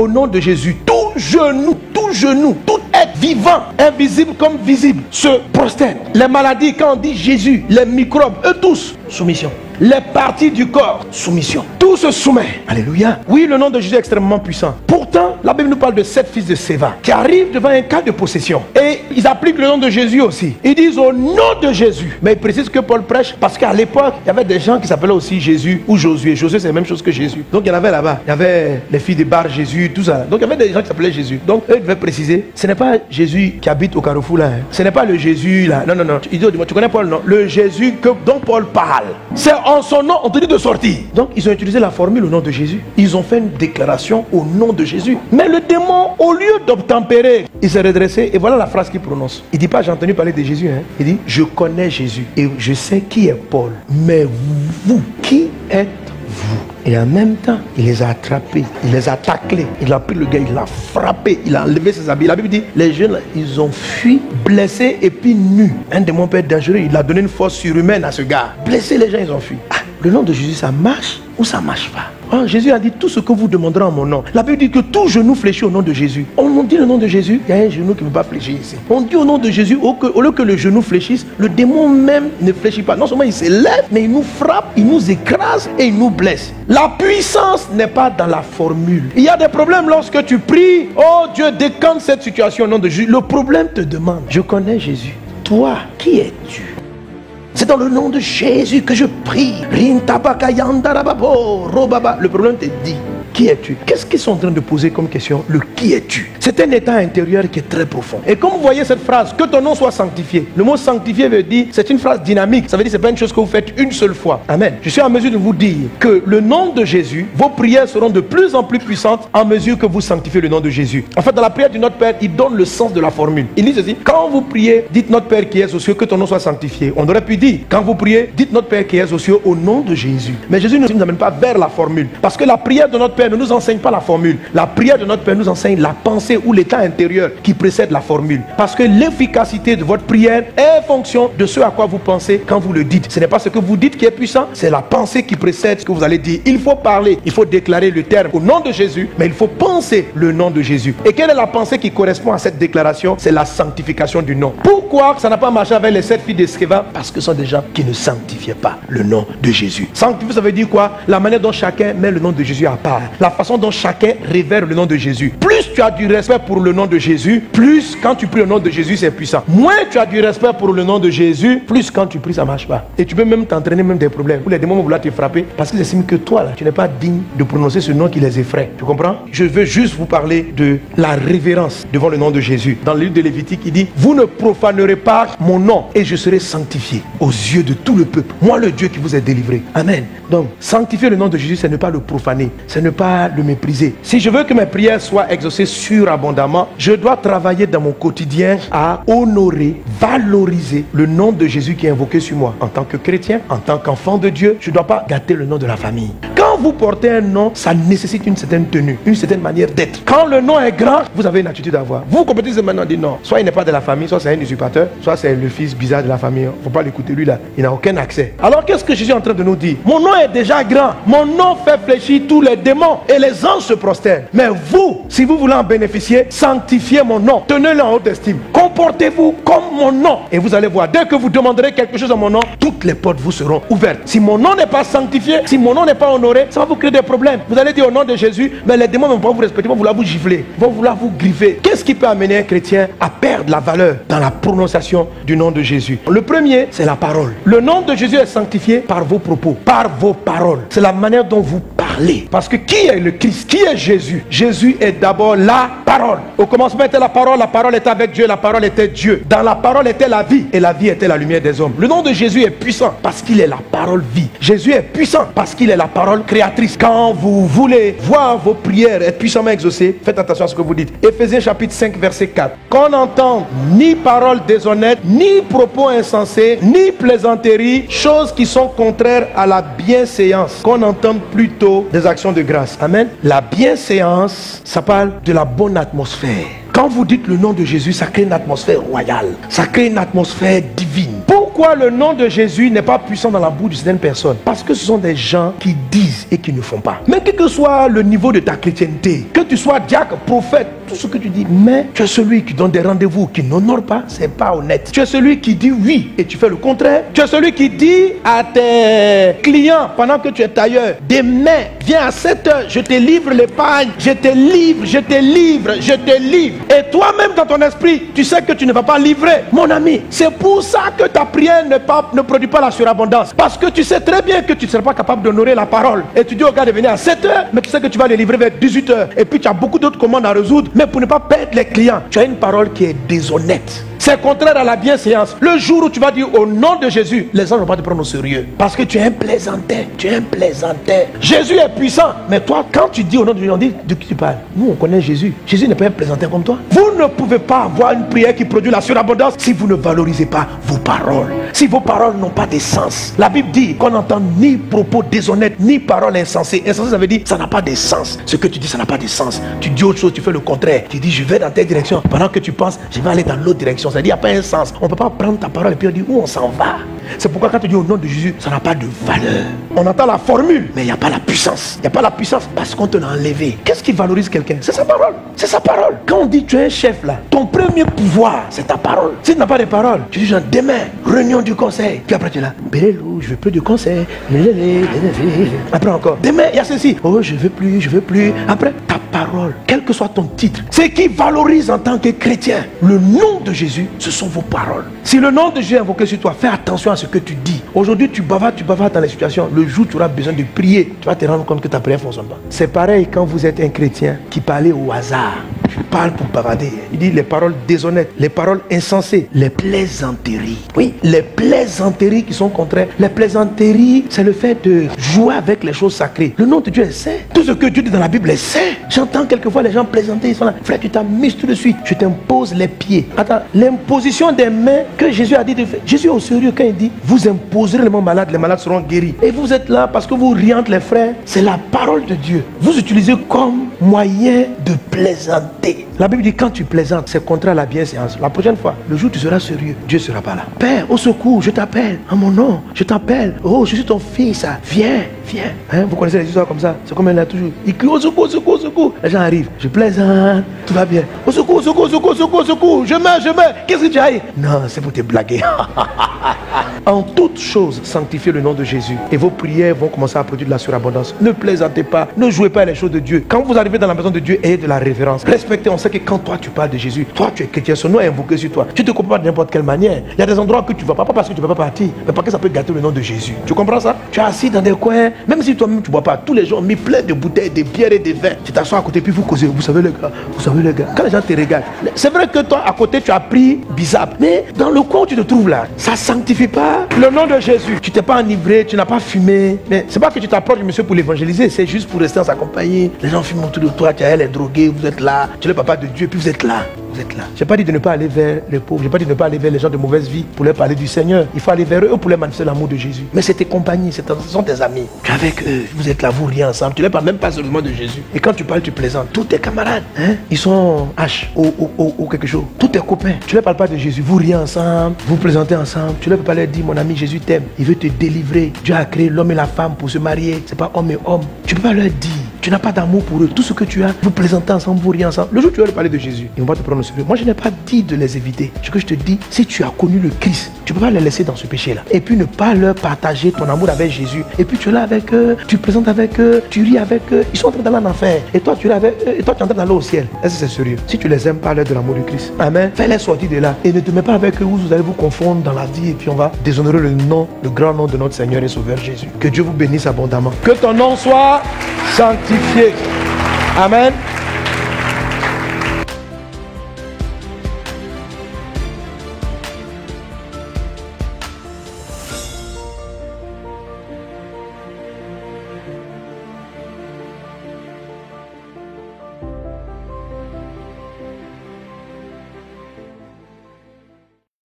au nom de Jésus, tout genou, tout être vivant, invisible comme visible, se prosterne. Les maladies, quand on dit Jésus, les microbes, eux tous, soumission. Les parties du corps, soumission. Tout se soumet. Alléluia. Oui, le nom de Jésus est extrêmement puissant. Pourtant, la Bible nous parle de 7 fils de Séva qui arrivent devant un cas de possession. Et ils appliquent le nom de Jésus aussi. Ils disent au nom de Jésus. Mais ils précisent que Paul prêche parce qu'à l'époque, il y avait des gens qui s'appelaient aussi Jésus ou Josué. Josué, c'est la même chose que Jésus. Donc il y en avait là-bas. Il y avait les filles de Bar Jésus, tout ça. Donc il y avait des gens qui s'appelaient Jésus. Donc eux devaient préciser, ce n'est pas Jésus qui habite au carrefour là. Hein. Ce n'est pas le Jésus là. Non, non, non. Il dit, tu connais Paul, non? Le Jésus dont Paul parle. C'est en son nom, on te dit de sortir. Donc ils ont utilisé la formule au nom de Jésus. Ils ont fait une déclaration au nom de Jésus. Mais le démon, au lieu d'obtempérer, il s'est redressé et voilà la phrase qu'il prononce. Il ne dit pas j'ai entendu parler de Jésus. Hein. Il dit je connais Jésus et je sais qui est Paul. Mais vous, qui êtes-vous? Et en même temps, il les a attrapés, il les a taclés, il a pris le gars, il l'a frappé, il a enlevé ses habits. La Bible dit, les jeunes, ils ont fui, blessés et puis nus. Un démon peut être dangereux, il a donné une force surhumaine à ce gars. Blessés, les gens, ils ont fui. Ah, le nom de Jésus, ça marche ou ça marche pas? Oh, Jésus a dit tout ce que vous demanderez en mon nom. La Bible dit que tout genou fléchit au nom de Jésus. On dit le nom de Jésus, il y a un genou qui ne peut pas fléchir ici. On dit au nom de Jésus, au lieu que le genou fléchisse, le démon même ne fléchit pas. Non seulement il s'élève, mais il nous frappe, il nous écrase et il nous blesse. La puissance n'est pas dans la formule. Il y a des problèmes lorsque tu pries. Oh Dieu, décante cette situation au nom de Jésus. Le problème te demande, je connais Jésus. Toi, qui es-tu? C'est dans le nom de Jésus que je prie. Le problème te dit, qui es-tu? Qu'est-ce qu'ils sont en train de poser comme question? Le qui es-tu? C'est un état intérieur qui est très profond. Et comme vous voyez cette phrase, que ton nom soit sanctifié. Le mot sanctifié veut dire, c'est une phrase dynamique. Ça veut dire, c'est pas une chose que vous faites une seule fois. Amen. Je suis en mesure de vous dire que le nom de Jésus, vos prières seront de plus en plus puissantes en mesure que vous sanctifiez le nom de Jésus. En fait, dans la prière du Notre Père, il donne le sens de la formule. Il dit ceci, quand vous priez, dites Notre Père qui est aux cieux, que ton nom soit sanctifié. On aurait pu dire, quand vous priez, dites Notre Père qui est aux cieux au nom de Jésus. Mais Jésus ne nous amène pas vers la formule. Parce que la prière de notre Père ne nous enseigne pas la formule. La prière de notre Père nous enseigne la pensée ou l'état intérieur qui précède la formule. Parce que l'efficacité de votre prière est fonction de ce à quoi vous pensez quand vous le dites. Ce n'est pas ce que vous dites qui est puissant, c'est la pensée qui précède ce que vous allez dire. Il faut parler, il faut déclarer le terme au nom de Jésus, mais il faut penser le nom de Jésus. Et quelle est la pensée qui correspond à cette déclaration? C'est la sanctification du nom. Pourquoi ça n'a pas marché avec les 7 filles de Sceva? Parce que ce sont des gens qui ne sanctifiaient pas le nom de Jésus. Sanctifier, ça veut dire quoi? La manière dont chacun met le nom de Jésus à part. La façon dont chacun révère le nom de Jésus. Plus tu as du respect pour le nom de Jésus, plus quand tu pries au nom de Jésus, c'est puissant. Moins tu as du respect pour le nom de Jésus, plus quand tu pries, ça ne marche pas. Et tu peux même t'entraîner même des problèmes. Où les démons vont vouloir te frapper parce qu'ils estiment que toi, là, tu n'es pas digne de prononcer ce nom qui les effraie. Tu comprends? Je veux juste vous parler de la révérence devant le nom de Jésus. Dans le livre de Lévitique, il dit, vous ne profanerez pas mon nom et je serai sanctifié aux yeux de tout le peuple. Moi, le Dieu qui vous est délivré. Amen. Donc, sanctifier le nom de Jésus, c'est ne pas le profaner, c'est ne pas le mépriser. Si je veux que mes prières soient exaucées surabondamment, je dois travailler dans mon quotidien à honorer, valoriser le nom de Jésus qui est invoqué sur moi. En tant que chrétien, en tant qu'enfant de Dieu, je ne dois pas gâter le nom de la famille. Quand vous portez un nom, ça nécessite une certaine tenue, une certaine manière d'être. Quand le nom est grand, vous avez une attitude à avoir. Vous compétissez maintenant, dit non. Soit il n'est pas de la famille, soit c'est un usurpateur, soit c'est le fils bizarre de la famille. Il ne faut pas l'écouter, lui là, il n'a aucun accès. Alors qu'est-ce que Jésus est en train de nous dire? Mon nom est déjà grand, mon nom fait fléchir tous les démons et les anges se prosternent. Mais vous, si vous voulez en bénéficier, sanctifiez mon nom, tenez-le en haute estime, comportez-vous comme mon nom et vous allez voir, dès que vous demanderez quelque chose en mon nom, toutes les portes vous seront ouvertes. Si mon nom n'est pas sanctifié, si mon nom n'est pas honoré, ça va vous créer des problèmes. Vous allez dire au nom de Jésus, mais les démons ne vont pas vous respecter, vont vouloir vous gifler, vont vouloir vous griffer. Qu'est-ce qui peut amener un chrétien à perdre la valeur dans la prononciation du nom de Jésus? Le premier, c'est la parole. Le nom de Jésus est sanctifié par vos propos, par vos paroles. C'est la manière dont vous parlez. Parce que qui est le Christ? Qui est Jésus? Jésus est d'abord la parole. Au commencement était la parole était avec Dieu, la parole était Dieu. Dans la parole était la vie, et la vie était la lumière des hommes. Le nom de Jésus est puissant parce qu'il est la parole vie. Jésus est puissant parce qu'il est la parole créatrice. Quand vous voulez voir vos prières être puissamment exaucées, faites attention à ce que vous dites. Éphésiens chapitre 5 verset 4. Qu'on n'entende ni parole déshonnête, ni propos insensés, ni plaisanteries, choses qui sont contraires à la bienséance. Qu'on entende plutôt des actions de grâce. Amen. La bienséance, ça parle de la bonne atmosphère. Quand vous dites le nom de Jésus, ça crée une atmosphère royale. Ça crée une atmosphère divine. Pourquoi pourquoi le nom de Jésus n'est pas puissant dans la bouche de certaines personnes? Parce que ce sont des gens qui disent et qui ne font pas. Mais quel que soit le niveau de ta chrétienté, que tu sois diacre, prophète, tout ce que tu dis, mais tu es celui qui donne des rendez-vous, qui n'honore pas, c'est pas honnête. Tu es celui qui dit oui et tu fais le contraire. Tu es celui qui dit à tes clients pendant que tu es tailleur, demain, viens à 7 heures, je te livre l'épargne, je te livre, je te livre, je te livre. Et toi-même dans ton esprit, tu sais que tu ne vas pas livrer. Mon ami, c'est pour ça que ta prière ne produit pas la surabondance. Parce que tu sais très bien que tu ne seras pas capable d'honorer la parole. Et tu dis au gars de venir à 7 heures, mais tu sais que tu vas les livrer vers 18 heures. Et puis tu as beaucoup d'autres commandes à résoudre. Mais pour ne pas perdre les clients, tu as une parole qui est déshonnête. C'est contraire à la bienséance. Le jour où tu vas dire au nom de Jésus, les gens ne vont pas te prendre au sérieux. Parce que tu es un plaisantin. Tu es un plaisantin. Jésus est puissant. Mais toi, quand tu dis au nom de Jésus, on dit de qui tu parles? Nous, on connaît Jésus. Jésus n'est pas un plaisantin comme toi. Vous ne pouvez pas avoir une prière qui produit la surabondance si vous ne valorisez pas vos paroles. Si vos paroles n'ont pas de sens. La Bible dit qu'on n'entend ni propos déshonnêtes, ni paroles insensées. Insensé, ça veut dire ça n'a pas de sens. Ce que tu dis, ça n'a pas de sens. Tu dis autre chose, tu fais le contraire. Tu dis je vais dans telle direction. Pendant que tu penses, je vais aller dans l'autre direction. Ça dit, il n'y a pas un sens. On ne peut pas prendre ta parole et puis on dit où on s'en va. C'est pourquoi quand tu dis au nom de Jésus, ça n'a pas de valeur. On entend la formule, mais il n'y a pas la puissance. Il n'y a pas la puissance parce qu'on te l'a enlevé. Qu'est-ce qui valorise quelqu'un? C'est sa parole. C'est sa parole. Quand on dit tu es un chef là, ton premier pouvoir, c'est ta parole. Si tu n'as pas de parole, tu dis genre demain, réunion du conseil. Puis après tu es là, Bélélou, je veux plus de conseil. Après encore, demain, il y a ceci. Oh, je veux plus, je veux plus. Après, ta parole, quel que soit ton titre, ce qui valorise en tant que chrétien, le nom de Jésus, ce sont vos paroles. Si le nom de Jésus est invoqué sur toi, fais attention à ce que tu dis. Aujourd'hui, tu bavardes dans les situations. Le jour où tu auras besoin de prier, tu vas te rendre compte que ta prière ne fonctionne pas. C'est pareil quand vous êtes un chrétien qui parlait au hasard. Tu parles pour bavarder. Il dit les paroles déshonnêtes, les paroles insensées, les plaisanteries. Oui, les plaisanteries qui sont contraires. Les plaisanteries, c'est le fait de jouer avec les choses sacrées. Le nom de Dieu est saint. Tout ce que Dieu dit dans la Bible est saint. J'entends quelquefois les gens plaisanter, ils sont là. Frère, tu t'amuses tout de suite. Je t'impose les pieds. Attends, l'imposition des mains que Jésus a dit de faire. Jésus est au sérieux quand il dit vous imposerez les mains malades, les malades seront guéris. Et vous êtes là parce que vous riez entre les frères. C'est la parole de Dieu. Vous utilisez comme moyen de plaisanter. La Bible dit quand tu plaisantes, c'est contraire à la bienséance. La prochaine fois, le jour où tu seras sérieux, Dieu ne sera pas là. Père, au secours, je t'appelle. En mon nom, je t'appelle. Oh, je suis ton fils. Viens, viens. Hein, vous connaissez les histoires comme ça. C'est comme elle a toujours. Il crie au secours, au secours, au secours. Les gens arrivent. Je plaisante. Tout va bien. Au secours, au secours, au secours, au secours, au secours. Je meurs, je meurs. Qu'est-ce que tu as eu? Non, c'est pour te blaguer. En toutes choses, sanctifiez le nom de Jésus. Et vos prières vont commencer à produire de la surabondance. Ne plaisantez pas. Ne jouez pas les choses de Dieu. Quand vous arrivez dans la maison de Dieu, ayez de la révérence. Respectez. On sait que quand toi tu parles de Jésus, toi tu es chrétien, son nom est invoqué sur toi. Tu te comprends pas de n'importe quelle manière. Il y a des endroits que tu ne vas pas parce que tu ne peux pas partir, mais parce que ça peut gâter le nom de Jésus. Tu comprends ça? Tu es assis dans des coins, même si toi-même tu ne bois pas. Tous les gens ont mis plein de bouteilles, de bières et de vins. Tu t'assois à côté puis vous causez. Vous savez les gars, vous savez les gars. Quand les gens te regardent, c'est vrai que toi à côté tu as pris bizarre, mais dans le coin où tu te trouves là, ça sanctifie pas le nom de Jésus. Tu t'es pas enivré, tu n'as pas fumé. Mais c'est pas que tu t'approches du monsieur pour l'évangéliser, c'est juste pour rester en sa compagnie. Les gens fument autour de toi, tu as elle est droguée, vous êtes là, tu es le papa de Dieu, puis vous êtes là. Vous êtes là. Je n'ai pas dit de ne pas aller vers les pauvres. Je n'ai pas dit de ne pas aller vers les gens de mauvaise vie pour leur parler du Seigneur. Il faut aller vers eux pour leur manifester l'amour de Jésus. Mais c'est tes compagnies, ce sont tes amis. Tu es avec eux, vous êtes là, vous riez ensemble. Tu ne leur parles même pas seulement de Jésus. Et quand tu parles, tu plaisantes. Tous tes camarades, hein, ils sont H ou quelque chose. Tous tes copains, tu ne leur parles pas de Jésus. Vous riez ensemble, vous plaisantez ensemble. Tu ne leur peux pas leur dire, mon ami, Jésus t'aime. Il veut te délivrer. Dieu a créé l'homme et la femme pour se marier. Ce n'est pas homme et homme. Tu ne peux pas leur dire. Tu n'as pas d'amour pour eux. Tout ce que tu as, vous plaisantez ensemble, vous riez ensemble. Le jour où tu vas leur parler de Jésus, ils ne vont pas te prendre au sérieux. Moi, je n'ai pas dit de les éviter. Ce que je te dis, si tu as connu le Christ, tu ne peux pas les laisser dans ce péché-là. Et puis ne pas leur partager ton amour avec Jésus. Et puis tu es là avec eux, tu plaisantes avec eux, tu ris avec eux. Ils sont en train d'aller en enfer. Et toi, tu es là avec eux, et toi, tu es en train d'aller au ciel. Est-ce que c'est sérieux? Si tu les aimes, parle de l'amour du Christ. Amen. Fais-les sortir de là. Et ne te mets pas avec eux où vous allez vous confondre dans la vie. Et puis on va déshonorer le nom, le grand nom de notre Seigneur et Sauveur Jésus. Que Dieu vous bénisse abondamment. Que ton nom soit sanctifié. Amen.